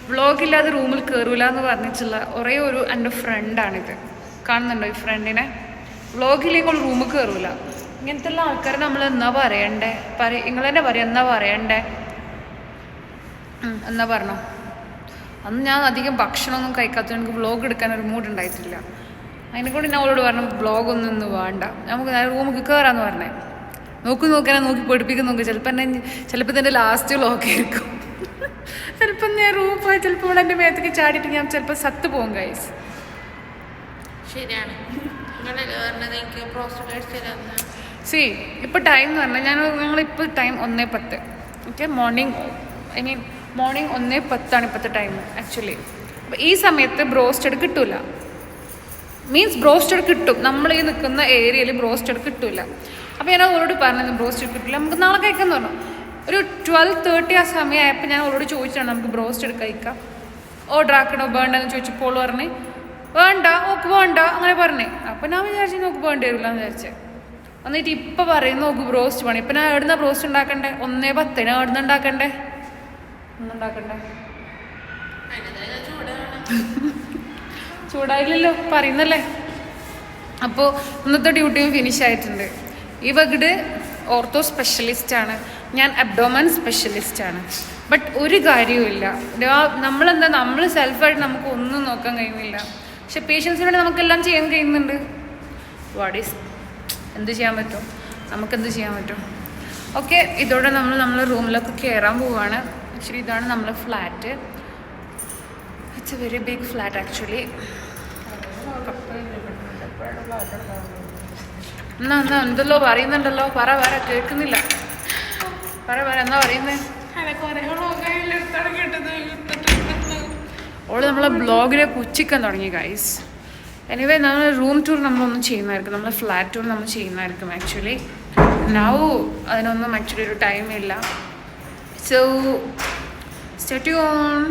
വ്ളോഗില്ലാതെ റൂമിൽ കയറൂല എന്ന് പറഞ്ഞിട്ടുള്ള ഒരേ ഒരു എൻ്റെ ഫ്രണ്ടാണിത്. കാണുന്നുണ്ടോ ഈ ഫ്രണ്ടിനെ? വ്ളോഗില്ലെങ്കിൽ റൂമിൽ കയറൂല. ഇങ്ങനത്തെ ഉള്ള ആൾക്കാരെ നമ്മൾ എന്നാ പറയണ്ടേ? നിങ്ങൾ തന്നെ പറയാം എന്നാ പറയണ്ടേ? എന്നാ പറഞ്ഞോ? അന്ന് ഞാൻ അധികം ഭക്ഷണമൊന്നും കഴിക്കാത്തത് എനിക്ക് വ്ളോഗ് എടുക്കാൻ ഒരു മൂഡ് ഉണ്ടായിട്ടില്ല. അതിനെക്കൊണ്ട് ഞാൻ അവളോട് പറഞ്ഞു വ്ളോഗൊന്നും ഇന്ന് വേണ്ട, നമുക്ക് നേരെ റൂമിൽ കയറാമെന്ന് പറഞ്ഞേ. നോക്കാനെ നോക്കി പഠിപ്പിക്കും നോക്കി. ചിലപ്പോൾ ഇതിൻ്റെ ലാസ്റ്റ് വ്ളോഗായിരിക്കും. ചിലപ്പോൾ ഞാൻ റൂമിൽ പോയി ചിലപ്പോൾ ഇവിടെ എൻ്റെ മേത്തേക്ക് ചാടിയിട്ട് ഞാൻ ചിലപ്പോൾ സത്ത് പോകും ഗൈസ്. ശരിയാണ്. സി ഇപ്പോൾ ടൈം എന്ന് പറഞ്ഞാൽ ഞങ്ങളിപ്പോൾ ടൈം 1:10. ഓക്കെ, മോർണിംഗ് മോർണിംഗ് 1:10 ഇപ്പോഴത്തെ ടൈം ആക്ച്വലി. അപ്പോൾ ഈ സമയത്ത് ബ്രോസ്റ്റഡ് കിട്ടില്ല. മീൻസ് ബ്രോസ്റ്റഡ് കിട്ടും, നമ്മൾ ഈ നിൽക്കുന്ന ഏരിയയിൽ ബ്രോസ്റ്റഡ് കിട്ടില്ല. അപ്പോൾ ഞാൻ അവരോട് പറഞ്ഞത് ബ്രോസ്റ്റഡ് കിട്ടില്ല, നമുക്ക് നാളെ കഴിക്കാമെന്ന് പറഞ്ഞു. ഒരു 12:30 ആ സമയമായപ്പോൾ ഞാൻ അവരോട് ചോദിച്ചാണ് നമുക്ക് ബ്രോസ്റ്റഡ് കഴിക്കാം, ഓർഡർ ആക്കണോ വേണ്ടെന്ന് ചോദിച്ചപ്പോൾ പറഞ്ഞ് വേണ്ട, ഓക്ക് വേണ്ട അങ്ങനെ പറഞ്ഞേ. അപ്പോൾ ഞാൻ വിചാരിച്ചു നോക്ക് വേണ്ടി വരില്ല എന്ന് വിചാരിച്ചേ. എന്നിട്ട് ഇപ്പം പറയും നോക്ക് ബ്രോസ്റ്റ് വേണം. ഇപ്പം ഞാൻ എവിടുന്ന ബ്രോസ്റ്റ് ഉണ്ടാക്കണ്ടേ? 1:10 ഞാൻ എവിടുന്ന് ഉണ്ടാക്കണ്ടേ? ഒന്നുണ്ടാക്കണ്ടേ? ചൂടായില്ലല്ലോ, പറയുന്നല്ലേ. അപ്പോൾ ഇന്നത്തെ ഡ്യൂട്ടിയും ഫിനിഷ് ആയിട്ടുണ്ട്. ഈ വകട് ഓർത്തോ സ്പെഷ്യലിസ്റ്റാണ്, ഞാൻ അബ്ഡോമൻ സ്പെഷ്യലിസ്റ്റാണ്. ബട്ട് ഒരു കാര്യവുമില്ല, നമ്മൾ സെൽഫായിട്ട് നമുക്ക് ഒന്നും നോക്കാൻ കഴിയുന്നില്ല. പക്ഷെ പേഷ്യൻസിനോട് നമുക്കെല്ലാം ചെയ്യാൻ കഴിയുന്നുണ്ട്. എന്ത് ചെയ്യാൻ പറ്റും? നമുക്കെന്ത് ചെയ്യാൻ പറ്റും? ഓക്കെ, ഇതോടെ നമ്മൾ റൂമിലൊക്കെ കയറാൻ പോവുകയാണ്. ആക്ച്വലി ഇതാണ് നമ്മളെ flat. It's a very big flat actually. എന്നാ എന്തല്ലോ പറയുന്നുണ്ടല്ലോ, പറ കേൾക്കുന്നില്ല. പറ എന്നാ പറയുന്നേ? ഓള് നമ്മളെ ബ്ലോഗിലെ പുച്ഛിക്കാൻ തുടങ്ങി ഗൈസ്. എനിവേ നമ്മൾ റൂം ടൂർ നമ്മളൊന്നും ചെയ്യുന്നതായിരിക്കും, നമ്മളെ ഫ്ലാറ്റ് ടൂർ നമ്മൾ ചെയ്യുന്നതായിരിക്കും ആക്ച്വലി. നൗ അതിനൊന്നും ആക്ച്വലി ഒരു ടൈമില്ല. So stay tune.